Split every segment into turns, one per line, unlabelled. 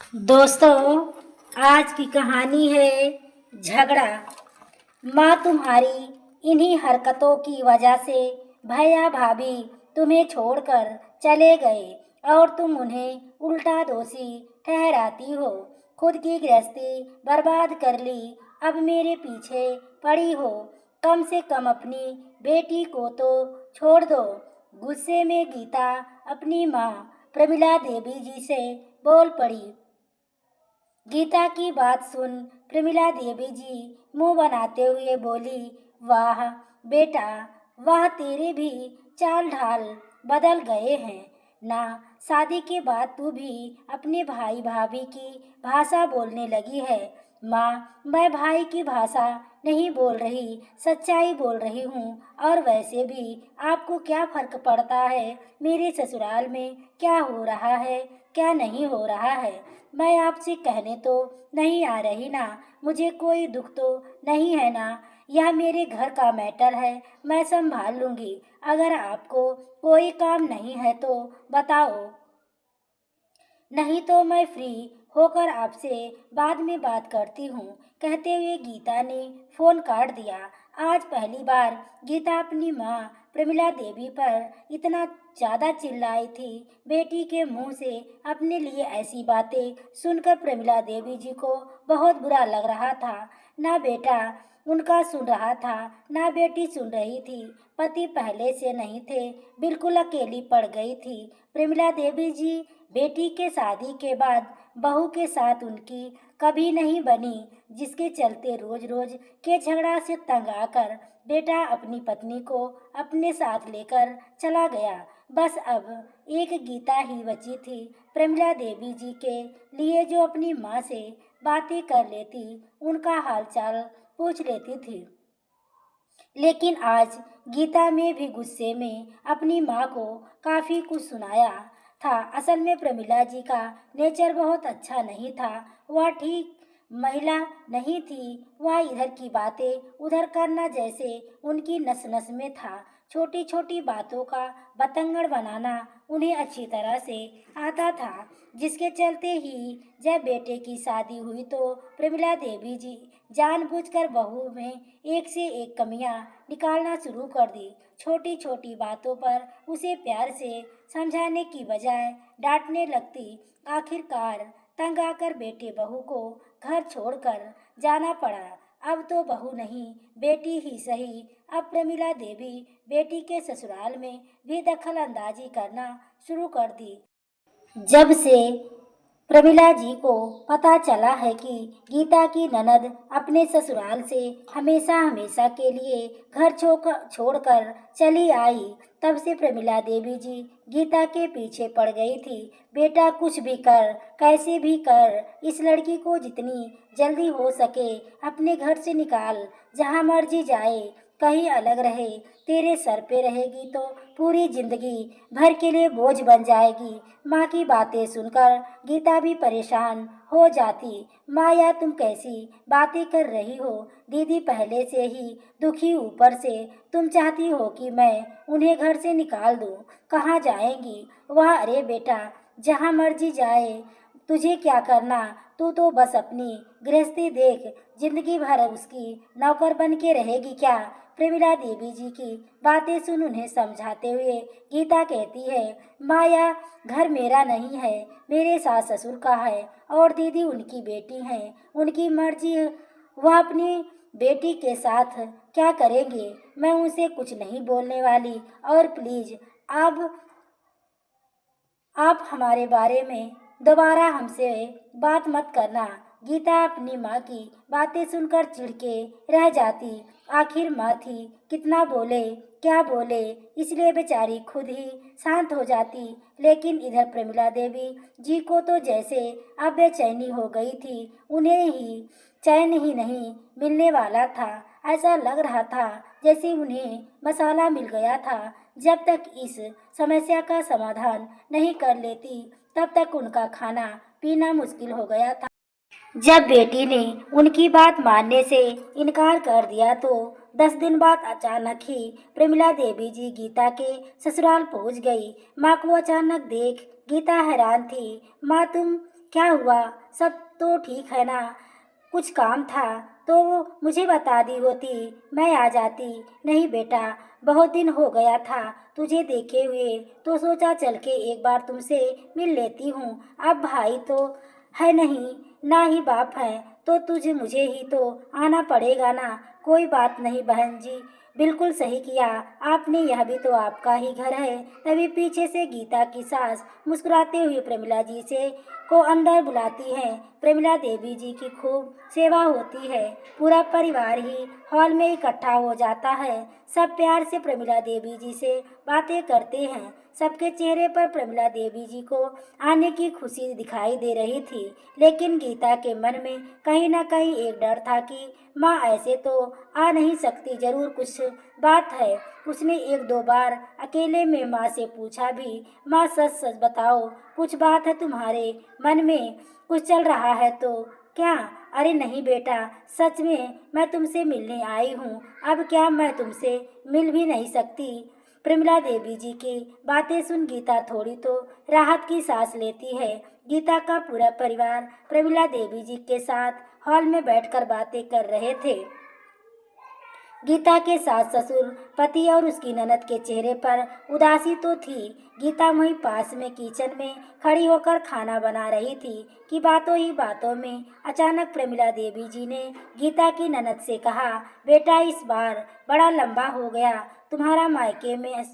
दोस्तों, आज की कहानी है झगड़ा। माँ तुम्हारी इन्हीं हरकतों की वजह से भैया भाभी तुम्हें छोड़कर चले गए और तुम उन्हें उल्टा दोषी ठहराती हो। खुद की गृहस्थी बर्बाद कर ली, अब मेरे पीछे पड़ी हो। कम से कम अपनी बेटी को तो छोड़ दो। गुस्से में गीता अपनी माँ प्रमिला देवी जी से बोल पड़ी। गीता की बात सुन प्रमिला देवी जी मुंह बनाते हुए बोली, वाह बेटा, वाह, तेरे भी चाल ढाल बदल गए हैं ना। शादी के बाद तू भी अपने भाई भाभी की भाषा बोलने लगी है। माँ, मैं भाई की भाषा नहीं बोल रही, सच्चाई बोल रही हूँ। और वैसे भी आपको क्या फर्क पड़ता है मेरे ससुराल में क्या हो रहा है, क्या नहीं हो रहा है। मैं आपसे कहने तो नहीं आ रही ना, मुझे कोई दुख तो नहीं है ना। यह मेरे घर का मैटर है, मैं संभाल लूंगी। अगर आपको कोई काम नहीं है तो बताओ, नहीं तो मैं फ्री होकर आपसे बाद में बात करती हूँ। कहते हुए गीता ने फोन काट दिया। आज पहली बार गीता अपनी माँ प्रमिला देवी पर इतना ज़्यादा चिल्लाई थी। बेटी के मुंह से अपने लिए ऐसी बातें सुनकर प्रमिला देवी जी को बहुत बुरा लग रहा था। ना बेटा उनका सुन रहा था, ना बेटी सुन रही थी। पति पहले से नहीं थे, बिल्कुल अकेली पड़ गई थी प्रमिला देवी जी। बेटी के शादी के बाद बहू के साथ उनकी कभी नहीं बनी, जिसके चलते रोज रोज के झगड़ा से तंग आकर बेटा अपनी पत्नी को अपने साथ लेकर चला गया। बस अब एक गीता ही बची थी प्रमिला देवी जी के लिए, जो अपनी माँ से बातें कर लेती, उनका हालचाल पूछ लेती थी। लेकिन आज गीता में भी गुस्से में अपनी माँ को काफ़ी कुछ सुनाया था। असल में प्रमिला जी का नेचर बहुत अच्छा नहीं था। वह ठीक महिला नहीं थी। वह इधर की बातें उधर करना जैसे उनकी नस नस में था। छोटी छोटी बातों का बतंगड़ बनाना उन्हें अच्छी तरह से आता था, जिसके चलते ही जब बेटे की शादी हुई तो प्रमिला देवी जी जानबूझकर बहू में एक से एक कमियां निकालना शुरू कर दी। छोटी छोटी बातों पर उसे प्यार से समझाने की बजाय डांटने लगती। आखिरकार तंग आकर बेटे बहू को घर छोड़कर जाना पड़ा। अब तो बहू नहीं, बेटी ही सही, अब प्रमिला देवी बेटी के ससुराल में भी दखल अंदाजी करना शुरू कर दी। जब से प्रमिला जी को पता चला है कि गीता की ननद अपने ससुराल से हमेशा हमेशा के लिए घर छोड़कर चली आई, तब से प्रमिला देवी जी गीता के पीछे पड़ गई थी। बेटा कुछ भी कर, कैसे भी कर, इस लड़की को जितनी जल्दी हो सके अपने घर से निकाल, जहाँ मर्जी जाए, कहीं अलग रहे। तेरे सर पे रहेगी तो पूरी जिंदगी भर के लिए बोझ बन जाएगी। माँ की बातें सुनकर गीता भी परेशान हो जाती। माँ, या तुम कैसी बातें कर रही हो? दीदी पहले से ही दुखी, ऊपर से तुम चाहती हो कि मैं उन्हें घर से निकाल दूँ। कहाँ जाएंगी वह? अरे बेटा, जहाँ मर्जी जाए, तुझे क्या करना? तू तो बस अपनी गृहस्थी देख, जिंदगी भर उसकी नौकर बन के रहेगी क्या? प्रमिला देवी जी की बातें सुन उन्हें समझाते हुए गीता कहती है, माया, घर मेरा नहीं है, मेरे सास ससुर का है और दीदी उनकी बेटी है, उनकी मर्जी, वह अपनी बेटी के साथ क्या करेंगे, मैं उनसे कुछ नहीं बोलने वाली। और प्लीज अब आप हमारे बारे में दोबारा हमसे बात मत करना। गीता अपनी माँ की बातें सुनकर चिढ़ के रह जाती। आखिर माँ थी, कितना बोले क्या बोले, इसलिए बेचारी खुद ही शांत हो जाती। लेकिन इधर प्रमिला देवी जी को तो जैसे अब बेचैनी हो गई थी, उन्हें ही चैन ही नहीं मिलने वाला था। ऐसा लग रहा था जैसे उन्हें मसाला मिल गया था। जब तक इस समस्या का समाधान नहीं कर लेती, तब तक उनका खाना पीना मुश्किल हो गया था। जब बेटी ने उनकी बात मानने से इनकार कर दिया तो 10 दिन बाद अचानक ही प्रमिला देवी जी गीता के ससुराल पहुंच गई। माँ को अचानक देख गीता हैरान थी। माँ, तुम क्या हुआ? सब तो ठीक है ना? कुछ काम था तो मुझे बता दी होती, मैं आ जाती। नहीं बेटा, बहुत दिन हो गया था तुझे देखे हुए, तो सोचा चल के एक बार तुमसे मिल लेती हूँ। अब भाई तो है नहीं, ना ही बाप है, तो तुझे मुझे ही तो आना पड़ेगा ना। कोई बात नहीं बहन जी, बिल्कुल सही किया आपने, यह भी तो आपका ही घर है। तभी पीछे से गीता की सास मुस्कुराते हुए प्रमिला जी से को अंदर बुलाती हैं। प्रमिला देवी जी की खूब सेवा होती है। पूरा परिवार ही हॉल में इकट्ठा हो जाता है। सब प्यार से प्रमिला देवी जी से बातें करते हैं। सबके चेहरे पर प्रमिला देवी जी को आने की खुशी दिखाई दे रही थी, लेकिन गीता के मन में कहीं न कहीं एक डर था कि माँ ऐसे तो आ नहीं सकती, जरूर कुछ बात है। उसने एक दो बार अकेले में माँ से पूछा भी, माँ सच सच बताओ, कुछ बात है तुम्हारे मन में, कुछ चल रहा है तो क्या? अरे नहीं बेटा, सच में मैं तुमसे मिलने आई हूँ। अब क्या मैं तुमसे मिल भी नहीं सकती? प्रमिला देवी जी की बातें सुन गीता थोड़ी तो राहत की सांस लेती है। गीता का पूरा परिवार प्रमिला देवी जी के साथ हॉल में बैठकर बातें कर रहे थे। गीता के सास ससुर, पति और उसकी ननद के चेहरे पर उदासी तो थी। गीता वहीं पास में किचन में खड़ी होकर खाना बना रही थी कि बातों ही बातों में अचानक प्रमिला देवी जी ने गीता की ननद से कहा, बेटा इस बार बड़ा लंबा हो गया, तुम्हारा मायके में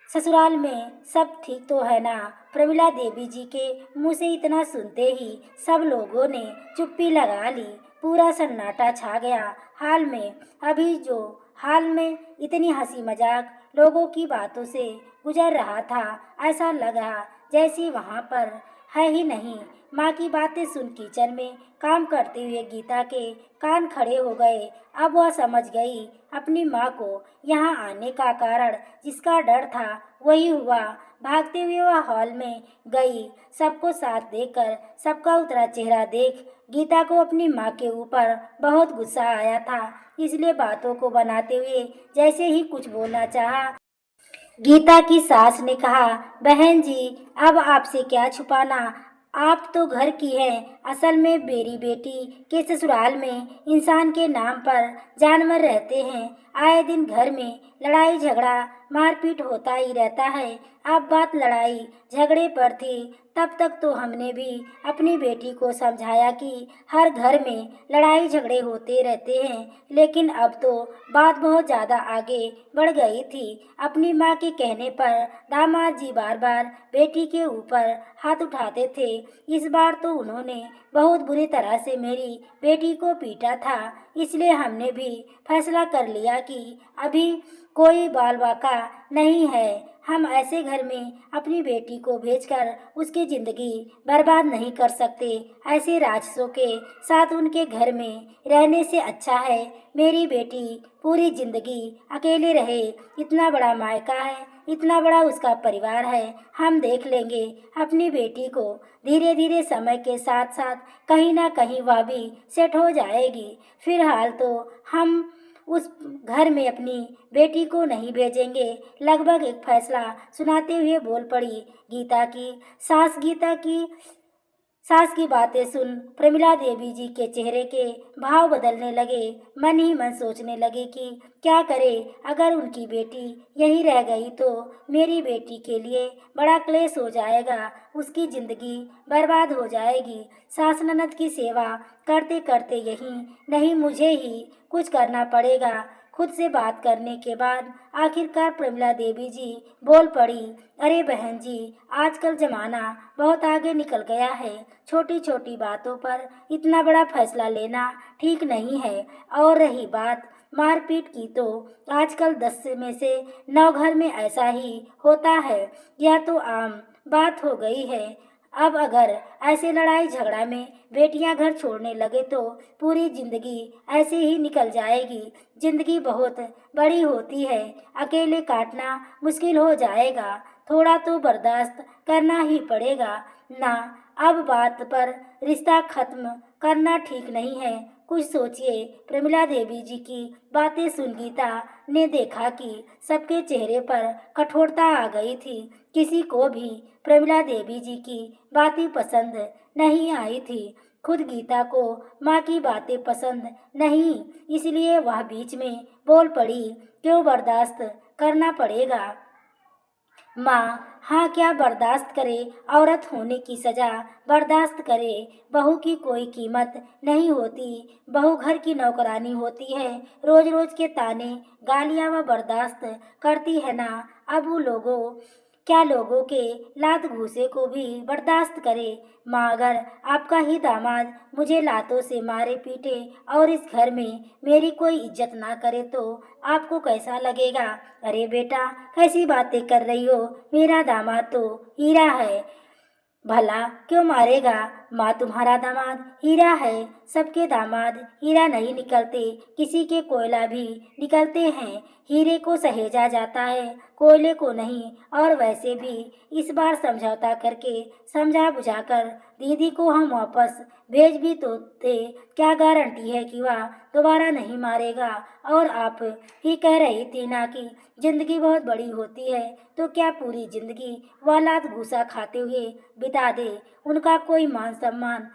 ससुराल में सब ठीक तो है ना? प्रमिला देवी जी के मुंह से इतना सुनते ही सब लोगों ने चुप्पी लगा ली। पूरा सन्नाटा छा गया हाल में। अभी जो हाल में इतनी हंसी मजाक लोगों की बातों से गुजर रहा था, ऐसा लगा जैसे वहाँ पर है ही नहीं। माँ की बातें सुन किचन में काम करते हुए गीता के कान खड़े हो गए। अब वह समझ गई अपनी माँ को यहाँ आने का कारण, जिसका डर था वही हुआ। भागते हुए वह हॉल में गई। सबको साथ देखकर, सबका उतरा चेहरा देख गीता को अपनी माँ के ऊपर बहुत गुस्सा आया था। इसलिए बातों को बनाते हुए जैसे ही कुछ बोलना चाहा, गीता की सास ने कहा, बहन जी अब आपसे क्या छुपाना, आप तो घर की हैं। असल में मेरी बेटी के ससुराल में इंसान के नाम पर जानवर रहते हैं। आए दिन घर में लड़ाई झगड़ा मारपीट होता ही रहता है। अब बात लड़ाई झगड़े पर थी, तब तक तो हमने भी अपनी बेटी को समझाया कि हर घर में लड़ाई झगड़े होते रहते हैं, लेकिन अब तो बात बहुत ज़्यादा आगे बढ़ गई थी। अपनी माँ के कहने पर दामाद जी बार बार बेटी के ऊपर हाथ उठाते थे। इस बार तो उन्होंने बहुत बुरी तरह से मेरी बेटी को पीटा था। इसलिए हमने भी फैसला कर लिया कि अभी कोई बाल बाका नहीं है। हम ऐसे घर में अपनी बेटी को भेजकर उसकी जिंदगी बर्बाद नहीं कर सकते। ऐसे राक्षसों के साथ उनके घर में रहने से अच्छा है मेरी बेटी पूरी जिंदगी अकेले रहे। इतना बड़ा मायका है, इतना बड़ा उसका परिवार है, हम देख लेंगे अपनी बेटी को। धीरे धीरे समय के साथ साथ कहीं ना कहीं वह भी सेट हो जाएगी। फिलहाल तो हम उस घर में अपनी बेटी को नहीं भेजेंगे। लगभग एक फैसला सुनाते हुए बोल पड़ी गीता की सास। गीता की सास की बातें सुन प्रमिला देवी जी के चेहरे के भाव बदलने लगे। मन ही मन सोचने लगे कि क्या करे, अगर उनकी बेटी यहीं रह गई तो मेरी बेटी के लिए बड़ा क्लेश हो जाएगा, उसकी जिंदगी बर्बाद हो जाएगी। सास ननद की सेवा करते करते यहीं नहीं मुझे ही कुछ करना पड़ेगा। खुद से बात करने के बाद आखिरकार प्रमिला देवी जी बोल पड़ी, अरे बहन जी, आजकल जमाना बहुत आगे निकल गया है। छोटी छोटी बातों पर इतना बड़ा फैसला लेना ठीक नहीं है। और रही बात मारपीट की, तो आजकल 10 में से 9 घर में ऐसा ही होता है। यह तो आम बात हो गई है। अब अगर ऐसे लड़ाई झगड़ा में बेटियां घर छोड़ने लगे तो पूरी जिंदगी ऐसे ही निकल जाएगी। जिंदगी बहुत बड़ी होती है, अकेले काटना मुश्किल हो जाएगा। थोड़ा तो बर्दाश्त करना ही पड़ेगा ना। अब बात पर रिश्ता खत्म करना ठीक नहीं है। कुछ सोचिए। प्रमिला देवी जी की बातें सुन गीता ने देखा कि सबके चेहरे पर कठोरता आ गई थी। किसी को भी प्रमिला देवी जी की बातें पसंद नहीं आई थी। खुद गीता को माँ की बातें पसंद नहीं, इसलिए वह बीच में बोल पड़ी, क्यों बर्दाश्त करना पड़ेगा माँ? हाँ, क्या बर्दाश्त करे? औरत होने की सजा बर्दाश्त करे। बहू की कोई कीमत नहीं होती। बहू घर की नौकरानी होती है। रोज रोज के ताने गालियाँ वह बर्दाश्त करती है ना। अब वो लोगों के लात घूसे को भी बर्दाश्त करे। माँ, अगर आपका ही दामाद मुझे लातों से मारे पीटे और इस घर में मेरी कोई इज्जत ना करे तो आपको कैसा लगेगा? अरे बेटा, कैसी बातें कर रही हो? मेरा दामाद तो हीरा है। भला क्यों मारेगा? माँ, तुम्हारा दामाद हीरा है। सबके दामाद हीरा नहीं निकलते, किसी के कोयला भी निकलते हैं। हीरे को सहेजा जाता है, कोयले को नहीं। और वैसे भी इस बार समझौता करके समझा बुझाकर दीदी को हम वापस भेज भी तो थे। क्या गारंटी है कि वह दोबारा नहीं मारेगा? और आप ही कह रही थी ना कि जिंदगी बहुत बड़ी होती है, तो क्या पूरी जिंदगी वह लात घूसा खाते हुए बिता दे? उनका कोई मान सम्मान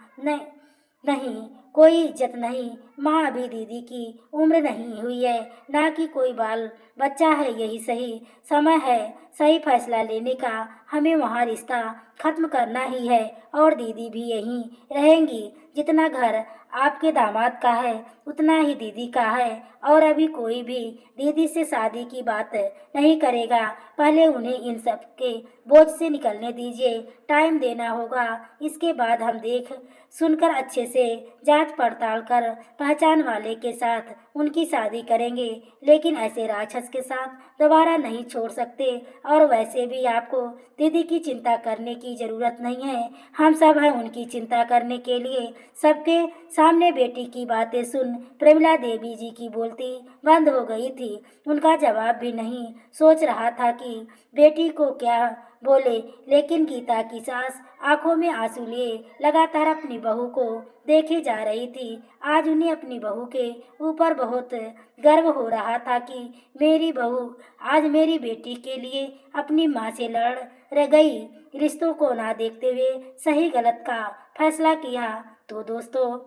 नहीं, कोई इज्जत नहीं। माँ, अभी दीदी की उम्र नहीं हुई है, ना कि कोई बाल बच्चा है। यही सही समय है सही फैसला लेने का। हमें वहाँ रिश्ता खत्म करना ही है और दीदी भी यहीं रहेंगी। जितना घर आपके दामाद का है उतना ही दीदी का है। और अभी कोई भी दीदी से शादी की बात नहीं करेगा। पहले उन्हें इन सब के बोझ से निकलने दीजिए, टाइम देना होगा। इसके बाद हम देख सुनकर अच्छे से जांच पड़ताल कर पहचान वाले के साथ उनकी शादी करेंगे, लेकिन ऐसे राक्षस के साथ दोबारा नहीं छोड़ सकते। और वैसे भी आपको दीदी की चिंता करने की ज़रूरत नहीं है, हम सब हैं उनकी चिंता करने के लिए। सबके सामने बेटी की बातें सुन प्रमिला देवी जी की बोलती बंद हो गई थी। उनका जवाब भी नहीं सोच रहा था कि बेटी को क्या बोले, लेकिन गीता की सास आंखों में आंसू लिए लगातार अपनी बहू को देखे जा रही थी। आज उन्हें अपनी बहू के ऊपर बहुत गर्व हो रहा था कि मेरी बहू आज मेरी बेटी के लिए अपनी माँ से लड़ रह गई, रिश्तों को ना देखते हुए सही गलत का फैसला किया। तो दोस्तों,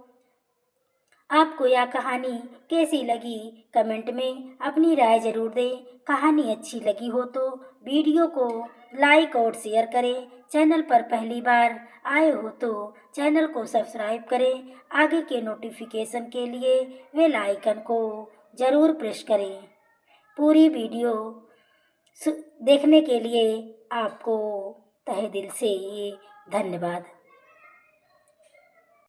आपको यह कहानी कैसी लगी? कमेंट में अपनी राय जरूर दें। कहानी अच्छी लगी हो तो वीडियो को लाइक और शेयर करें। चैनल पर पहली बार आए हो तो चैनल को सब्सक्राइब करें। आगे के नोटिफिकेशन के लिए बेल आइकन को ज़रूर प्रेस करें। पूरी वीडियो देखने के लिए आपको तहे दिल से धन्यवाद।